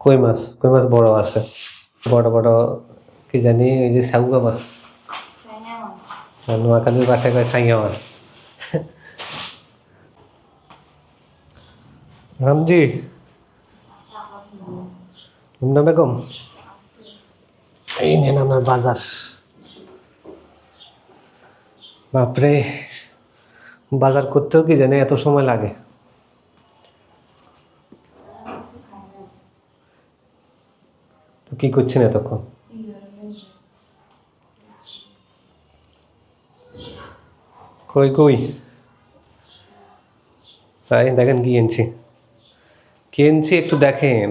কই মাছ বড় আছে, বড় বড় কি জানি ওই যে সাউগা মাছ, নোয়াখালীর বাসায় কয় সাইয়া মাছ। রামজি, রুমনা বেগম, এই নেন আমার বাজার। বাপরে, বাজার করতেও কি জানি এত সময় লাগে। তো কি করছেন এতক্ষণ? কই কই তাই দেখেন কি এনেছি, কি এনেছি একটু দেখেন।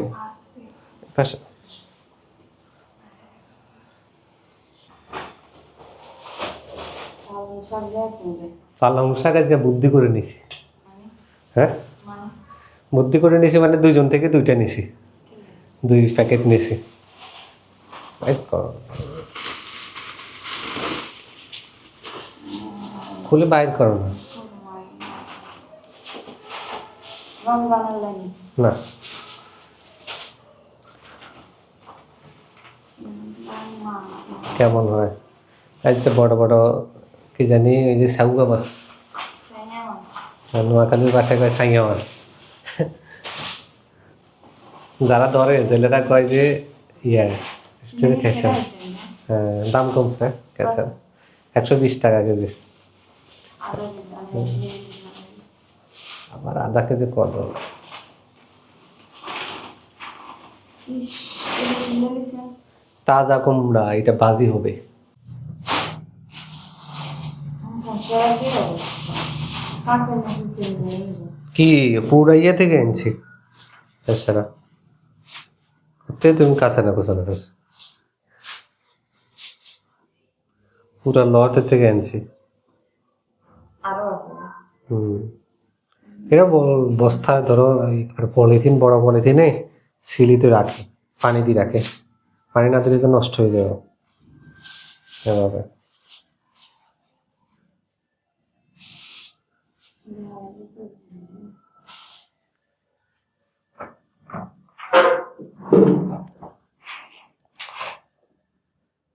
পালং শাক আজকে বুদ্ধি করে নিছি। হ্যাঁ, বুদ্ধি করে নিছি মানে 2 জন থেকে 2টা নিছি, 2 প্যাকেট নিছি। খুলে বাইর করো না। না, কেমন হয় আজকে বড় বড় কি জানি ওই যে সাউগা মাছ, নোয়াখালীর বাসায় কয় সাইয়া মাছ। যারা ধরে জেলেরা কয় যে ইয়া খেসা। হ্যাঁ, দাম কমছে খেসার, 120 টাকা কেজি। আবার আধা কেজি কত? তাজা কুমড়া, এটা বাজি হবে। কি পুরা ইয়ে থেকে এনেছি এছাড়া তুমি কাঁচা না কোচা না পুরা লটের থেকে এনেছি। এটা বস্তায় ধরো পলিথিন, বড় পলিথিনে সিলিতে রাখে, পানি দিয়ে রাখে, পানি না দিলে তো নষ্ট হয়ে যাবে এভাবে।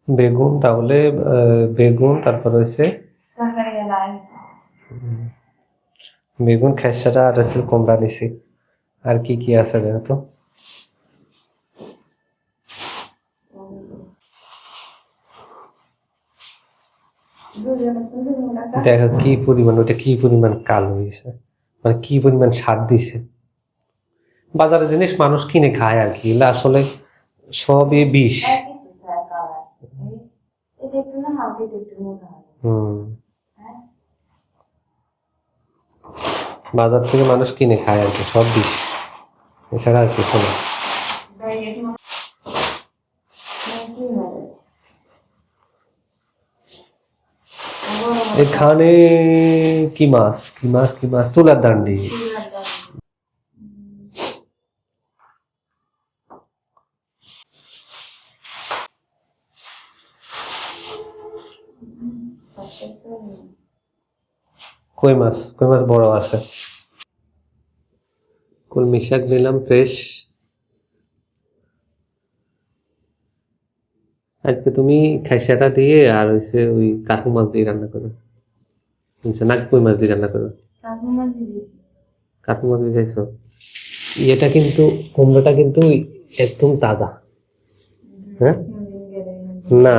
বেগুন, তাহলে বেগুন, তারপর হয়েছে বেগুন, খেসারা আর হচ্ছে কুমড়া নিছি। আর কি কি আছে দেখো তো। দেখো কি পরিমাণ, ওইটা কি পরিমাণ কালো হয়েছে, মানে কি পরিমাণ সার দিছে। বাজারের জিনিস মানুষ কিনে খায় আর কি, এগুলো আসলে সবই বিষ। বাজার থেকে মানুষ কিনে খায় আর কি, সব বিষ, এছাড়া আর কিছু না। এখানে কি মাছ, তুলার দান্ডি। কই মাছ বড় আছে। কলমি শাক দিলাম ফ্রেশ। আজকে তুমি খাইসাটা দিয়ে আর হচ্ছে ওই কাকু মাছ দিয়ে রান্না করো, না কই মাছ দিয়ে রান্না করো। কাকু মাছ ভিজাইছো। এটা কিন্তু কুমড়োটা কিন্তু একদম তাজা। হ্যাঁ, না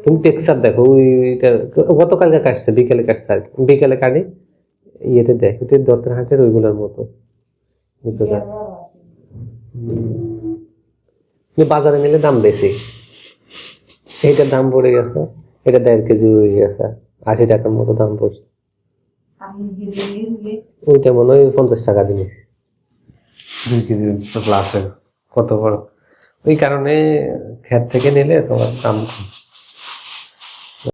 তুমি টেক্সচার দেখো, ওইটা গতকালকে কাটছে, বিকেলে কাটছে আর বিকেলে কাটি ইয়েতে দেখ, ওটা দত্তের হাটের ওইগুলোর মতো বুঝতে পারছি। বাজারে নিলে দাম বেশি, এইটার দাম পড়ে গেছে, এটা 1.5 কেজি হয়ে গেছে 80 টাকার মতো দাম পড়ছে। ওইটা মনে হয় 50 টাকা দিয়েছি, 2 কেজি প্লাস। কত বড়, ওই কারণে ক্ষেত থেকে নিলে তোমার দাম কম।